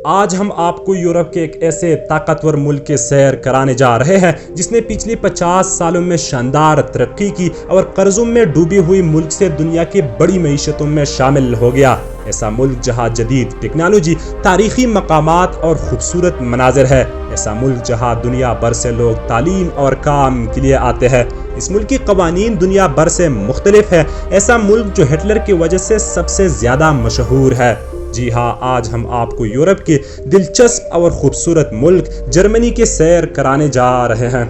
آج ہم آپ کو یورپ کے ایک ایسے طاقتور ملک کے سیر کرانے جا رہے ہیں جس نے پچھلی 50 سالوں میں شاندار ترقی کی اور قرضوں میں ڈوبی ہوئی ملک سے دنیا کی بڑی معیشتوں میں شامل ہو گیا۔ ایسا ملک جہاں جدید ٹیکنالوجی، تاریخی مقامات اور خوبصورت مناظر ہے۔ ایسا ملک جہاں دنیا بھر سے لوگ تعلیم اور کام کے لیے آتے ہیں۔ اس ملک کی قوانین دنیا بھر سے مختلف ہے۔ ایسا ملک جو ہٹلر کی وجہ سے سب سے زیادہ مشہور ہے۔ جی ہاں، آج ہم آپ کو یورپ کے دلچسپ اور خوبصورت ملک جرمنی کے سیر کرانے جا رہے ہیں۔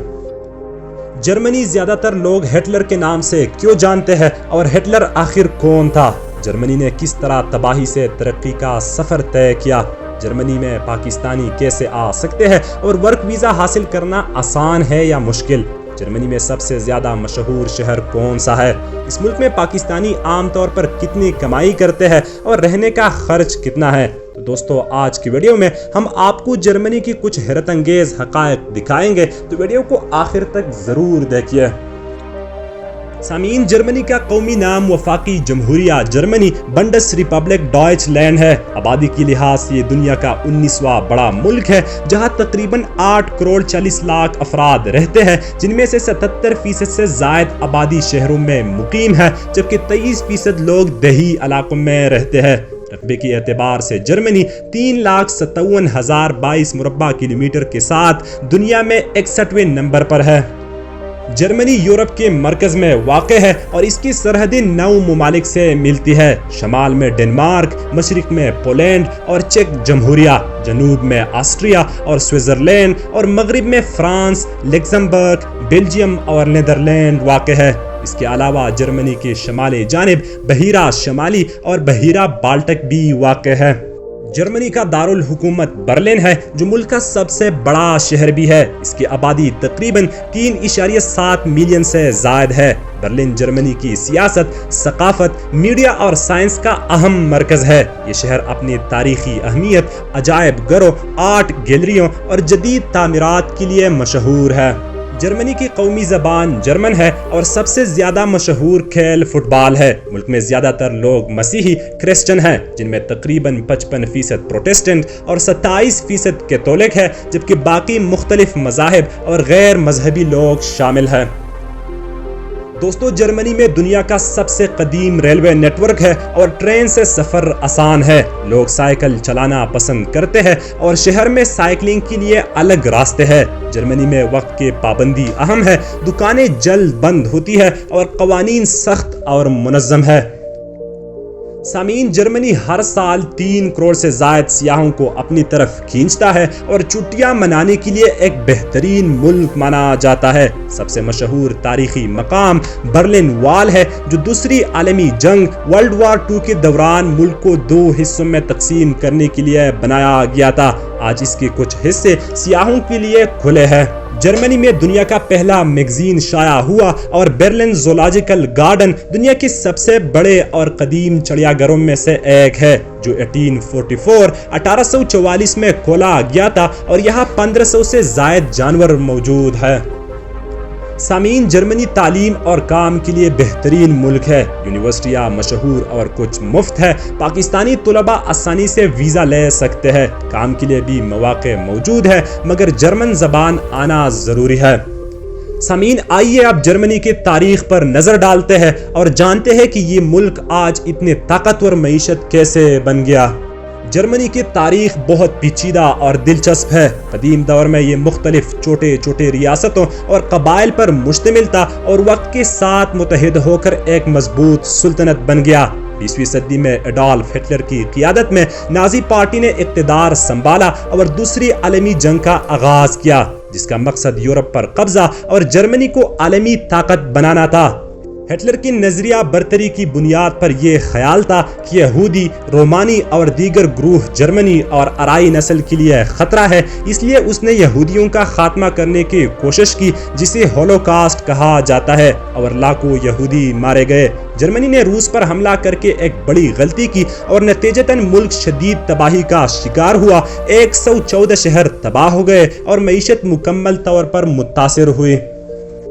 جرمنی زیادہ تر لوگ ہٹلر کے نام سے کیوں جانتے ہیں اور ہٹلر آخر کون تھا؟ جرمنی نے کس طرح تباہی سے ترقی کا سفر طے کیا؟ جرمنی میں پاکستانی کیسے آ سکتے ہیں اور ورک ویزا حاصل کرنا آسان ہے یا مشکل؟ جرمنی میں سب سے زیادہ مشہور شہر کون سا ہے؟ اس ملک میں پاکستانی عام طور پر کتنی کمائی کرتے ہیں اور رہنے کا خرچ کتنا ہے؟ تو دوستو، آج کی ویڈیو میں ہم آپ کو جرمنی کی کچھ حیرت انگیز حقائق دکھائیں گے، تو ویڈیو کو آخر تک ضرور دیکھیے۔ سامعین، جرمنی کا قومی نام وفاقی جمہوریہ جرمنی بنڈس ریپبلک ڈوائچ لینڈ ہے۔ آبادی کی لحاظ سے یہ دنیا کا 19واں بڑا ملک ہے، جہاں تقریباً 8 کروڑ 40 لاکھ افراد رہتے ہیں، جن میں سے 77% سے زائد آبادی شہروں میں مقیم ہے، جبکہ 23% لوگ دیہی علاقوں میں رہتے ہیں۔ رقبے کے اعتبار سے جرمنی 3,57,022 مربع کلومیٹر کے ساتھ دنیا میں 61ویں نمبر پر ہے۔ جرمنی یورپ کے مرکز میں واقع ہے اور اس کی سرحدیں 9 ممالک سے ملتی ہے۔ شمال میں ڈنمارک، مشرق میں پولینڈ اور چیک جمہوریہ، جنوب میں آسٹریا اور سوئٹزرلینڈ اور مغرب میں فرانس، لکسمبرگ، بیلجیم اور نیدرلینڈ واقع ہے۔ اس کے علاوہ جرمنی کے شمالی جانب بحیرہ شمالی اور بحیرہ بالٹک بھی واقع ہے۔ جرمنی کا دارالحکومت برلن ہے، جو ملک کا سب سے بڑا شہر بھی ہے۔ اس کی آبادی تقریباً 3.7 ملین سے زائد ہے۔ برلن جرمنی کی سیاست، ثقافت، میڈیا اور سائنس کا اہم مرکز ہے۔ یہ شہر اپنی تاریخی اہمیت، عجائب گھروں، آرٹ گیلریوں اور جدید تعمیرات کے لیے مشہور ہے۔ جرمنی کی قومی زبان جرمن ہے اور سب سے زیادہ مشہور کھیل فٹ بال ہے۔ ملک میں زیادہ تر لوگ مسیحی کرسچن ہیں، جن میں تقریباً 55% پروٹسٹنٹ اور 27% کیتھولک ہے، جبکہ باقی مختلف مذاہب اور غیر مذہبی لوگ شامل ہیں۔ دوستو، جرمنی میں دنیا کا سب سے قدیم ریلوے نیٹ ورک ہے اور ٹرین سے سفر آسان ہے۔ لوگ سائیکل چلانا پسند کرتے ہیں اور شہر میں سائیکلنگ کے لیے الگ راستے ہیں۔ جرمنی میں وقت کی پابندی اہم ہے، دکانیں جلد بند ہوتی ہیں اور قوانین سخت اور منظم ہے۔ سامعین، جرمنی ہر سال 3 کروڑ سے زائد سیاحوں کو اپنی طرف کھینچتا ہے اور چھٹیاں منانے کے لیے ایک بہترین ملک مانا جاتا ہے۔ سب سے مشہور تاریخی مقام برلن وال ہے، جو دوسری عالمی جنگ ورلڈ وار 2 کے دوران ملک کو 2 حصوں میں تقسیم کرنے کے لیے بنایا گیا تھا۔ آج اس کے کچھ حصے سیاحوں کے لیے کھلے ہیں۔ جرمنی میں دنیا کا پہلا میگزین شائع ہوا اور برلن زولاجیکل گارڈن دنیا کے سب سے بڑے اور قدیم چڑیا گھروں میں سے ایک ہے، جو 1844 میں کھولا گیا تھا اور یہاں 1500 سے زائد جانور موجود ہیں۔ سامعین، جرمنی تعلیم اور کام کے لیے بہترین ملک ہے۔ یونیورسٹیاں مشہور اور کچھ مفت ہے۔ پاکستانی طلباء آسانی سے ویزا لے سکتے ہیں۔ کام کے لیے بھی مواقع موجود ہے، مگر جرمن زبان آنا ضروری ہے۔ سامعین، آئیے اب جرمنی کی تاریخ پر نظر ڈالتے ہیں اور جانتے ہیں کہ یہ ملک آج اتنے طاقتور معیشت کیسے بن گیا۔ جرمنی کی تاریخ بہت پیچیدہ اور دلچسپ ہے۔ قدیم دور میں یہ مختلف چھوٹے ریاستوں اور قبائل پر مشتمل تھا اور وقت کے ساتھ متحد ہو کر ایک مضبوط سلطنت بن گیا۔ 20ویں صدی میں ایڈولف ہٹلر کی قیادت میں نازی پارٹی نے اقتدار سنبھالا اور دوسری عالمی جنگ کا آغاز کیا، جس کا مقصد یورپ پر قبضہ اور جرمنی کو عالمی طاقت بنانا تھا۔ ہٹلر کی نظریہ برتری کی بنیاد پر یہ خیال تھا کہ یہودی، رومانی اور دیگر گروہ جرمنی اور آرائی نسل کے لیے خطرہ ہے، اس لیے اس نے یہودیوں کا خاتمہ کرنے کی کوشش کی، جسے ہولوکاسٹ کہا جاتا ہے، اور لاکھوں یہودی مارے گئے۔ جرمنی نے روس پر حملہ کر کے ایک بڑی غلطی کی اور نتیجتاً ملک شدید تباہی کا شکار ہوا۔ 114 شہر تباہ ہو گئے اور معیشت مکمل طور پر متاثر ہوئی۔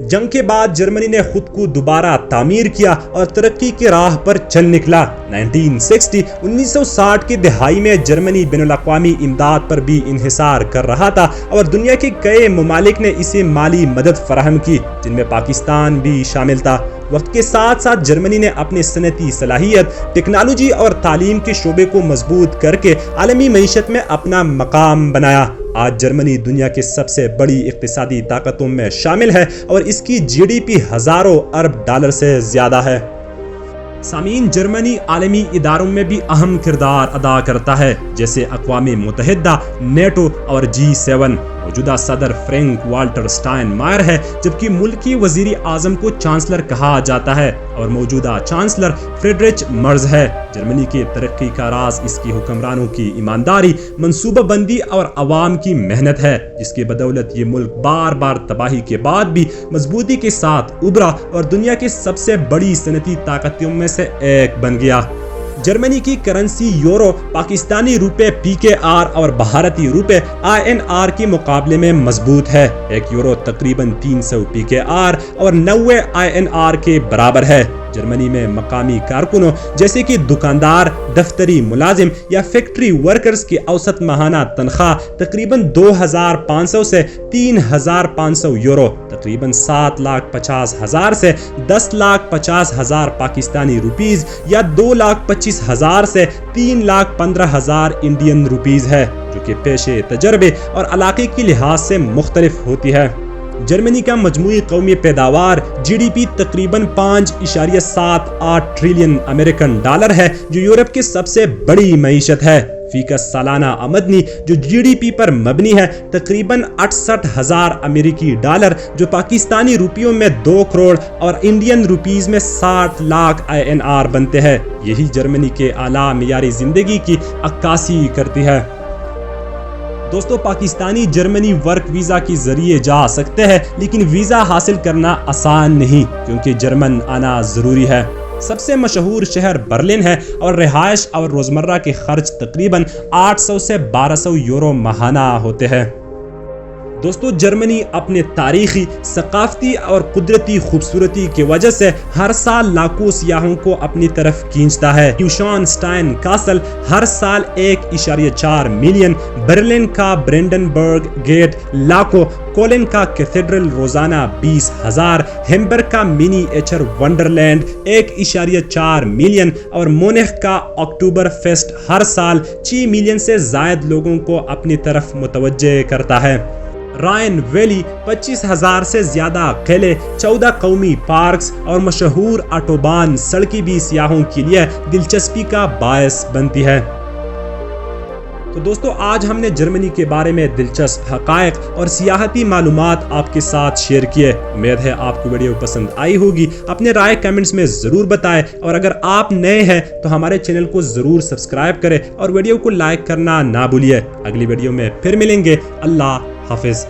جنگ کے بعد جرمنی نے خود کو دوبارہ تعمیر کیا اور ترقی کی راہ پر چل نکلا۔ 1960 کی دہائی میں جرمنی بین الاقوامی امداد پر بھی انحصار کر رہا تھا اور دنیا کے کئی ممالک نے اسے مالی مدد فراہم کی، جن میں پاکستان بھی شامل تھا۔ وقت کے ساتھ ساتھ جرمنی نے اپنی صنعتی صلاحیت، ٹیکنالوجی اور تعلیم کے شعبے کو مضبوط کر کے عالمی معیشت میں اپنا مقام بنایا۔ آج جرمنی دنیا کے سب سے بڑی اقتصادی طاقتوں میں شامل ہے اور اس کی GDP ہزاروں ارب ڈالر سے زیادہ ہے۔ سامعین، جرمنی عالمی اداروں میں بھی اہم کردار ادا کرتا ہے، جیسے اقوام متحدہ، نیٹو اور G7۔ موجودہ صدر فرینک والٹر سٹائن مائر ہے، جبکہ ملک کی وزیر اعظم کو چانسلر کہا جاتا ہے اور موجودہ چانسلر فریڈرچ مرز ہے۔ جرمنی کی ترقی کا راز اس کی حکمرانوں کی ایمانداری، منصوبہ بندی اور عوام کی محنت ہے، جس کی بدولت یہ ملک بار بار تباہی کے بعد بھی مضبوطی کے ساتھ ابھرا اور دنیا کی سب سے بڑی صنعتی طاقتوں میں سے ایک بن گیا۔ جرمنی کی کرنسی یورو، پاکستانی روپے PKR اور بھارتی روپے INR کے مقابلے میں مضبوط ہے۔ ایک یورو تقریباً 300 PKR اور 90 INR کے برابر ہے۔ جرمنی میں مقامی کارکنوں جیسے کہ دکاندار، دفتری ملازم یا فیکٹری ورکرز کی اوسط ماہانہ تنخواہ تقریباً 2500 سے 3500 یورو، تقریباً 7,50,000 سے 10,50,000 پاکستانی روپیز یا 2,25,000 سے 3,15,000 انڈین روپیز ہے، جو کہ پیشے تجربے اور علاقے کے لحاظ سے مختلف ہوتی ہے۔ جرمنی کا مجموعی قومی پیداوار GDP تقریباً 5.78 ٹریلین امریکن ڈالر ہے، جو یورپ کی سب سے بڑی معیشت ہے۔ فیکس سالانہ آمدنی جو GDP پر مبنی ہے تقریباً 68,000 امریکی ڈالر، جو پاکستانی روپیوں میں 2 کروڑ اور انڈین روپیز میں 60 لاکھ INR بنتے ہیں۔ یہی جرمنی کے اعلیٰ معیاری زندگی کی عکاسی کرتی ہے۔ دوستو، پاکستانی جرمنی ورک ویزا کے ذریعے جا سکتے ہیں، لیکن ویزا حاصل کرنا آسان نہیں، کیونکہ جرمن آنا ضروری ہے۔ سب سے مشہور شہر برلن ہے اور رہائش اور روزمرہ کے خرچ تقریباً 800 سے 1200 یورو ماہانہ ہوتے ہیں۔ دوستو، جرمنی اپنے تاریخی، ثقافتی اور قدرتی خوبصورتی کی وجہ سے ہر سال لاکھوں سیاحوں کو اپنی طرف کھینچتا ہے۔ نیوشانسٹائن کاسل ہر سال 1.4 ملین، برلن کا برینڈنبرگ گیٹ لاکھوں، کولن کا کیتھیڈرل روزانہ 20,000، ہیمبرگ کا منی ایچر ونڈرلینڈ 1.4 ملین اور مونیخ کا اکتوبر فیسٹ ہر سال 6 ملین سے زائد لوگوں کو اپنی طرف متوجہ کرتا ہے۔ رائن ویلی 25,000 سے زیادہ قلعے، 14 قومی پارکس اور مشہور آٹوبان سڑکیں بھی سیاحوں کے لیے دلچسپی کا باعث بنتی ہے۔ تو دوستو، آج ہم نے جرمنی کے بارے میں دلچسپ حقائق اور سیاحتی معلومات آپ کے ساتھ شیئر کیے۔ امید ہے آپ کو ویڈیو پسند آئی ہوگی۔ اپنے رائے کمنٹس میں ضرور بتائیں، اور اگر آپ نئے ہیں تو ہمارے چینل کو ضرور سبسکرائب کریں اور ویڈیو کو لائک کرنا نہ بھولیے۔ اگلی ویڈیو میں پھر ملیں گے۔ اللہ حافظ۔